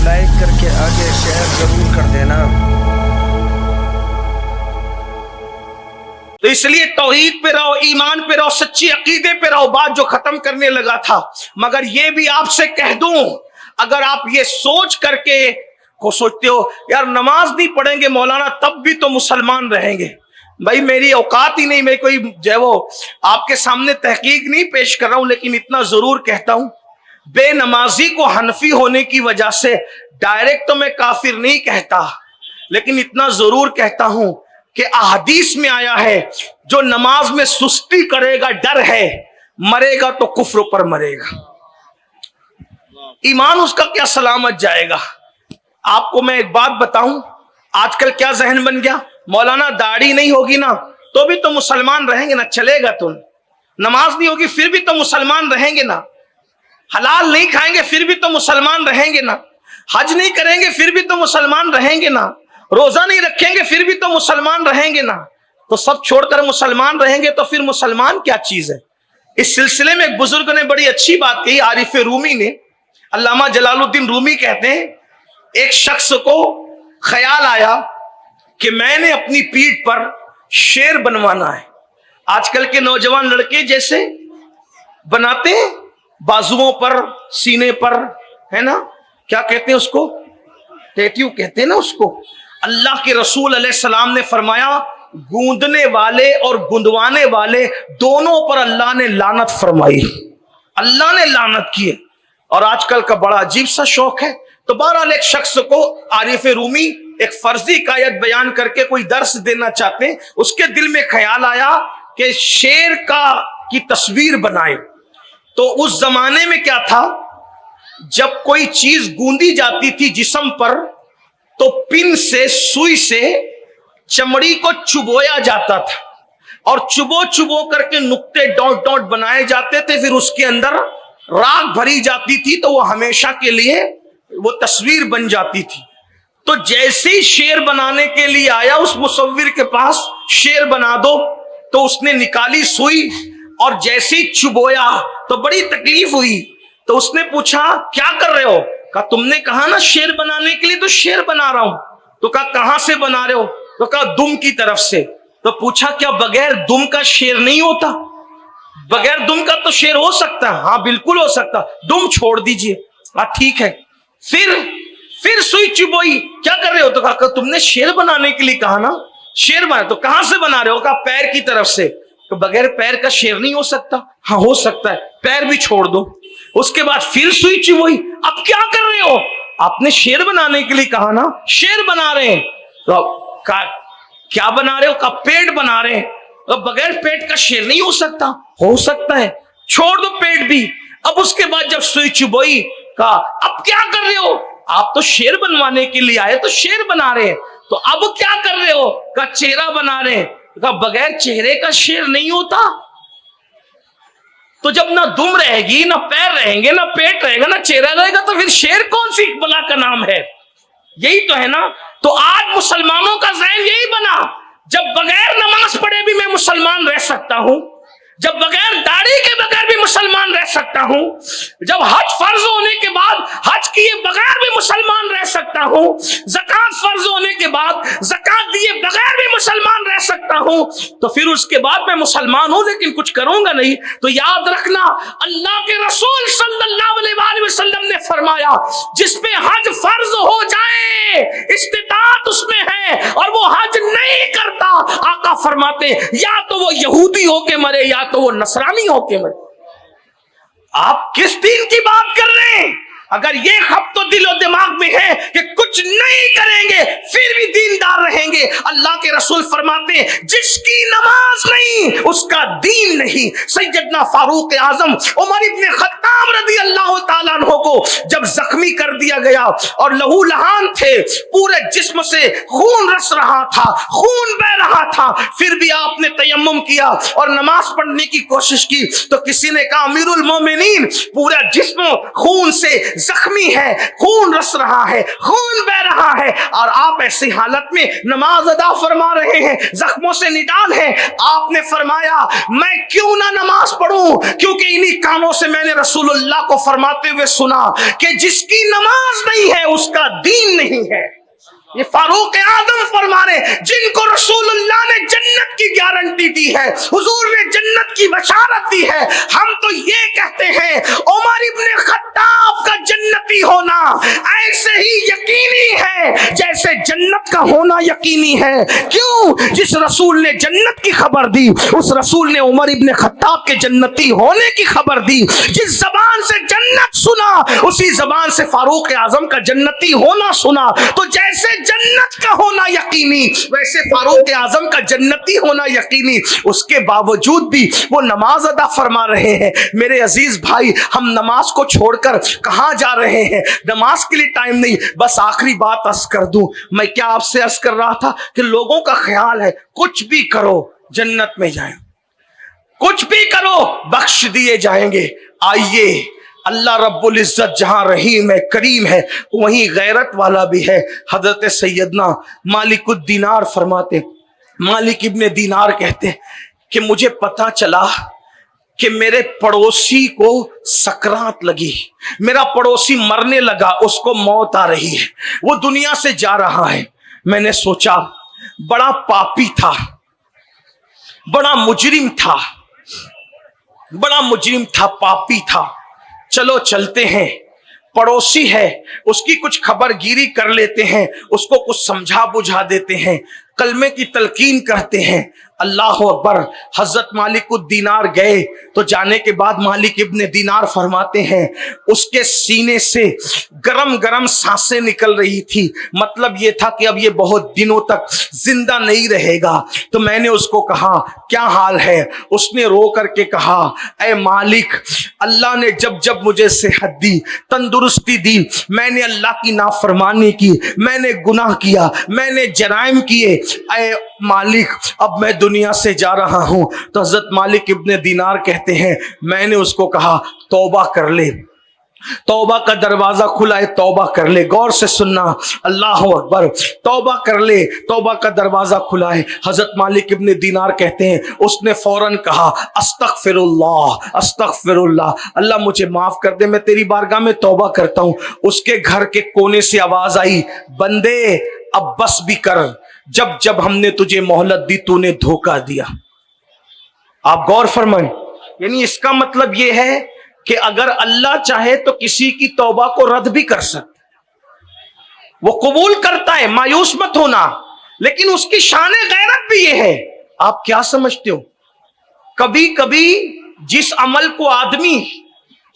کو لائک کر کے آگے شیئر ضرور کر دینا۔ تو اس لیے توحید پہ رہو، ایمان پہ رہو، سچی عقیدے پہ رہو۔ بات جو ختم کرنے لگا تھا، مگر یہ بھی آپ سے کہہ دوں، اگر آپ یہ سوچ کر کے کو سوچتے ہو یار نماز نہیں پڑھیں گے مولانا تب بھی تو مسلمان رہیں گے، بھائی میری اوقات ہی نہیں، میں کوئی جو ہے وہ آپ کے سامنے تحقیق نہیں پیش کر رہا ہوں، لیکن اتنا ضرور کہتا ہوں، بے نمازی کو حنفی ہونے کی وجہ سے ڈائریکٹ تو میں کافر نہیں کہتا، لیکن اتنا ضرور کہتا ہوں کہ احادیث میں آیا ہے جو نماز میں سستی کرے گا، ڈر ہے، مرے گا تو کفر پر مرے گا، ایمان اس کا کیا سلامت جائے گا۔ آپ کو میں ایک بات بتاؤں، آج کل کیا ذہن بن گیا، مولانا داڑھی نہیں ہوگی نا تو بھی تو مسلمان رہیں گے نا، چلے گا تم، نماز نہیں ہوگی پھر بھی تو مسلمان رہیں گے نا، حلال نہیں کھائیں گے پھر بھی تو مسلمان رہیں گے نا، حج نہیں کریں گے پھر بھی تو مسلمان رہیں گے نا، روزہ نہیں رکھیں گے پھر بھی تو مسلمان رہیں گے نا، تو سب چھوڑ کر مسلمان رہیں گے تو پھر مسلمان کیا چیز ہے۔ اس سلسلے میں ایک بزرگ نے بڑی اچھی بات کہی، عارف رومی نے، علامہ جلال الدین رومی کہتے ہیں ایک شخص کو خیال آیا کہ میں نے اپنی پیٹھ پر شیر بنوانا ہے، آج کل کے نوجوان لڑکے جیسے بناتے ہیں بازوؤں پر، سینے پر، ہے نا، کیا کہتے ہیں اس کو، ٹیٹیو کہتے ہیں نا اس کو۔ اللہ کے رسول علیہ السلام نے فرمایا گوندنے والے اور گندوانے والے دونوں پر اللہ نے لعنت فرمائی، اللہ نے لعنت کی ہے، اور آج کل کا بڑا عجیب سا شوق ہے۔ تو بہرحال ایک شخص کو عارف رومی ایک فرضی قایت بیان کر کے کوئی درس دینا چاہتے ہیں، اس کے دل میں خیال آیا کہ شیر کی تصویر بنائے۔ تو اس زمانے میں کیا تھا، جب کوئی چیز گوندی جاتی تھی جسم پر تو پن سے، سوئی سے چمڑی کو چبویا جاتا تھا، اور چبو کر کے نقطے ڈاٹ ڈاٹ بنائے جاتے تھے، پھر اس کے اندر راکھ بھری جاتی تھی تو وہ ہمیشہ کے لیے وہ تصویر بن جاتی تھی۔ تو جیسے ہی شیر بنانے کے لیے آیا اس مصور کے پاس، شیر بنا دو، تو اس نے نکالی سوئی اور جیسے ہی چبویا تو بڑی تکلیف ہوئی، تو اس نے پوچھا کیا کر رہے ہو، کہا تم نے کہا نا شیر بنانے کے لیے، تو شیر بنا رہا ہوں۔ تو کہا کہاں سے بنا رہے ہو، تو کہا دم کی طرف سے۔ تو پوچھا کیا بغیر دم کا شیر نہیں ہوتا، بغیر دم کا تو شیر ہو سکتا ہے، ہاں بالکل ہو سکتا، دم چھوڑ دیجئے، ہاں ٹھیک ہے۔ پھر سوئی چبوئی، کیا کر رہے ہو، تو کہا تم نے شیر بنانے کے لیے کہا نا، شیر بنا، تو کہاں سے بنا رہے ہو، کہا پیر کی طرف سے۔ تو بغیر پیر کا شیر نہیں ہو سکتا، ہاں ہو سکتا ہے، پیر بھی چھوڑ دو۔ اس کے بعد پھر سوئی چبوئی، اب کیا کر رہے ہو، آپ نے شیر بنانے کے لیے کہا نا، شیر بنا رہے ہیں۔ تو کیا بنا رہے ہو، کہا پیٹ بنا رہے ہیں۔ تو بغیر پیٹ کا شیر نہیں ہو سکتا، ہو سکتا ہے، چھوڑ دو پیٹ بھی۔ اب اس کے بعد جب سوئی چبوئی، کہا اب کیا کر رہے ہو، آپ تو شیر بنوانے کے لیے آئے تو شیر بنا رہے ہیں، تو اب کیا کر رہے ہو، کہا چہرہ بنا رہے ہیں۔ کہا بغیر چہرے کا شیر نہیں ہوتا، تو جب نہ دم رہے گی، نہ پیر رہیں گے، نہ پیٹ رہے گا، نہ چہرہ رہے گا، تو پھر شیر کون سی بلا کا نام ہے، یہی تو ہے نا۔ تو آج مسلمانوں کا ذہن یہی بنا، جب بغیر نماز پڑھے بھی میں مسلمان رہ سکتا ہوں، جب بغیر داڑھی کے بغیر بھی مسلمان رہ سکتا ہوں، جب حج فرض ہونے کے بعد حج کیے بغیر بھی مسلمان رہ سکتا ہوں، زکات فرض ہونے کے بعد زکات دیے بغیر بھی مسلمان رہ سکتا ہوں، تو پھر اس کے بعد میں مسلمان ہوں لیکن کچھ کروں گا نہیں۔ تو یاد رکھنا، اللہ کے رسول صلی اللہ علیہ وآلہ وسلم نے فرمایا جس پہ حج فرض ہو جائے، استطاعت اس میں ہے اور وہ حج نہیں کرتا، آقا فرماتے یا تو وہ یہودی ہو کے مرے یا تو وہ نصرانی ہو کے مرے۔ آپ کس دین کی بات کر رہے ہیں؟ اگر یہ خبت و دل و دماغ میں ہے کہ کچھ نہیں کریں گے پھر بھی دیندار رہیں گے، اللہ کے رسول فرماتے ہیں جس کی نماز نہیں اس کا دین نہیں۔ سیدنا فاروق اعظم عمر ابن خطاب رضی اللہ تعالیٰ عنہ کو جب زخمی کر دیا گیا اور لہو لہان تھے، پورے جسم سے خون رس رہا تھا، خون بہ رہا تھا، پھر بھی آپ نے تیمم کیا اور نماز پڑھنے کی کوشش کی، تو کسی نے کہا امیر المومنین پورا جسم خون سے زخمی ہے, خون رس رہا ہے, خون بہ رہا ہے, اور آپ ایسی حالت میں نماز ادا فرما رہے ہیں, زخموں سے نڈال ہے. آپ نے فرمایا میں کیوں نہ نماز پڑھوں, کیونکہ انہی کانوں سے میں نے رسول اللہ کو فرماتے ہوئے سنا کہ جس کی نماز نہیں ہے اس کا دین نہیں ہے. یہ فاروق اعظم فرما رہے, جن کو رسول اللہ نے جنت کی گارنٹی دی ہے, حضور نے جنت کی بشارت دی ہے. ہم تو یہ کہتے ہیں عمر ابن خطاب کا جنتی ہونا ایسے ہی یقینی ہے جیسے جنت کا ہونا یقینی ہے. کیوں؟ جس رسول نے جنت کی خبر دی اس رسول نے عمر ابن خطاب کے جنتی ہونے کی خبر دی. جس زبان سے جنت سنا اسی زبان سے فاروق اعظم کا جنتی ہونا سنا. تو جیسے جنت کا ہونا یقینی ویسے فاروق اعظم کا جنتی ہونا یقینی. اس کے باوجود بھی وہ نماز ادا فرما رہے ہیں. میرے عزیز بھائی, ہم نماز کو چھوڑ کر کہاں جا رہے ہیں؟ نماز کے لیے ٹائم نہیں. بس آخری بات عرض کر دوں, میں کیا آپ سے عرض کر رہا تھا کہ لوگوں کا خیال ہے کچھ بھی کرو جنت میں جائیں, کچھ بھی کرو بخش دیے جائیں گے. آئیے, اللہ رب العزت جہاں رحیم ہے کریم ہے وہیں غیرت والا بھی ہے. حضرت سیدنا مالک الدینار فرماتے, مالک ابن دینار کہتے کہ مجھے پتا چلا کہ میرے پڑوسی کو سکرات لگی, میرا پڑوسی مرنے لگا, اس کو موت آ رہی ہے, وہ دنیا سے جا رہا ہے. میں نے سوچا بڑا پاپی تھا, بڑا مجرم تھا, بڑا مجرم تھا, پاپی تھا. چلو چلتے ہیں, پڑوسی ہے اس کی کچھ خبر گیری کر لیتے ہیں, اس کو کچھ سمجھا بجھا دیتے ہیں, کلمے کی تلقین کرتے ہیں. اللہ اکبر. حضرت مالک الدینار گئے تو جانے کے بعد مالک ابن دینار فرماتے ہیں اس کے سینے سے گرم گرم سانسیں نکل رہی تھی. مطلب یہ تھا کہ اب یہ بہت دنوں تک زندہ نہیں رہے گا. تو میں نے اس کو کہا کیا حال ہے؟ اس نے رو کر کے کہا اے مالک, اللہ نے جب جب مجھے صحت دی, تندرستی دی, میں نے اللہ کی نافرمانی کی, میں نے گناہ کیا, میں نے جرائم کیے, اے مالک اب میں دنیا سے جا رہا ہوں. تو حضرت مالک ابن دینار کہتے ہیں میں نے اس کو کہا توبہ کر لے, توبہ کا دروازہ کھلا ہے, توبہ کر لے. غور سے سننا, اللہ اکبر, توبہ کر لے, توبہ کا دروازہ کھلا ہے. حضرت مالک ابن دینار کہتے ہیں اس نے فوراً کہا استغفر اللہ, استغفر اللہ, اللہ مجھے معاف کر دے, میں تیری بارگاہ میں توبہ کرتا ہوں. اس کے گھر کے کونے سے آواز آئی بندے اب بس بھی کر, جب جب ہم نے تجھے مہلت دی تو نے دھوکہ دیا. آپ غور فرمائیں, یعنی اس کا مطلب یہ ہے کہ اگر اللہ چاہے تو کسی کی توبہ کو رد بھی کر سکتا, وہ قبول کرتا ہے, مایوس مت ہونا. لیکن اس کی شان غیرت بھی یہ ہے. آپ کیا سمجھتے ہو, کبھی کبھی جس عمل کو آدمی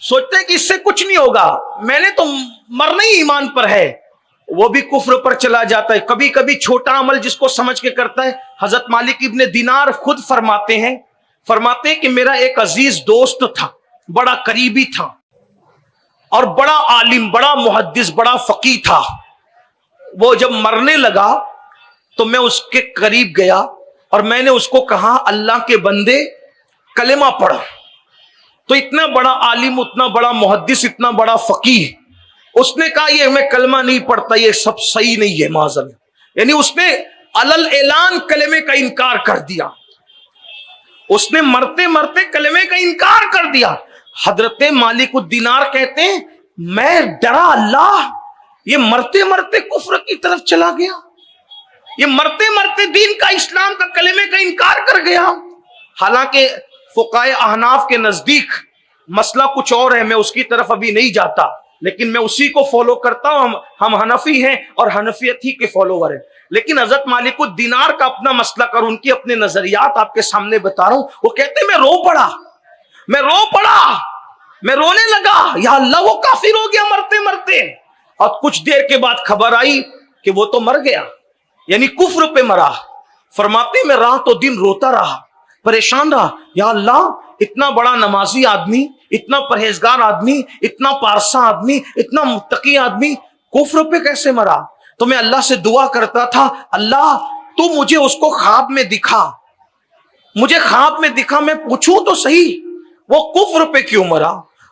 سوچتے ہیں کہ اس سے کچھ نہیں ہوگا, میں نے تو مرنا ہی ایمان پر ہے, وہ بھی کفر پر چلا جاتا ہے. کبھی کبھی چھوٹا عمل جس کو سمجھ کے کرتا ہے. حضرت مالک ابن دینار خود فرماتے ہیں کہ میرا ایک عزیز دوست تھا, بڑا قریبی تھا, اور بڑا عالم, بڑا محدث, بڑا فقیہ تھا. وہ جب مرنے لگا تو میں اس کے قریب گیا اور میں نے اس کو کہا اللہ کے بندے کلمہ پڑھ. تو اتنا بڑا عالم, اتنا بڑا محدث, اتنا بڑا فقیہ, اس نے کہا یہ میں کلمہ نہیں پڑھتا, یہ سب صحیح نہیں ہے معاذ. یعنی اس نے علل اعلان کلمے کا انکار کر دیا, اس نے مرتے مرتے کلمے کا انکار کر دیا. حضرت مالک الدینار کہتے ہیں میں ڈرا, اللہ یہ مرتے مرتے کفر کی طرف چلا گیا, یہ مرتے مرتے دین کا, اسلام کا, کلمے کا انکار کر گیا. حالانکہ فقہائے احناف کے نزدیک مسئلہ کچھ اور ہے, میں اس کی طرف ابھی نہیں جاتا, لیکن میں اسی کو فالو کرتا ہوں. ہم حنفی ہیں اور حنفیت ہی کے فالوور ہیں. لیکن حضرت مالک الدینار کا اپنا مسلک اور ان کی اپنے نظریات آپ کے سامنے بتا رہا ہوں. وہ کہتے ہیں میں رو پڑا, میں رونے لگا, یا اللہ وہ کافر ہو گیا مرتے مرتے. اور کچھ دیر کے بعد خبر آئی کہ وہ تو مر گیا, یعنی کفر پہ مرا. فرماتے میں رات و دن روتا رہا, پریشان رہا, یا اللہ اتنا بڑا نمازی آدمی, اتنا پرہیزگار آدمی, اتنا پارسا آدمی, اتنا متقی آدمی کفر پہ کیسے مرا؟ تو میں اللہ سے دعا کرتا تھا اللہ تو مجھے اس کو خواب میں دکھا, مجھے خواب میں دکھا, میں پوچھوں تو صحیح وہ کفر پہ کیوں مرا.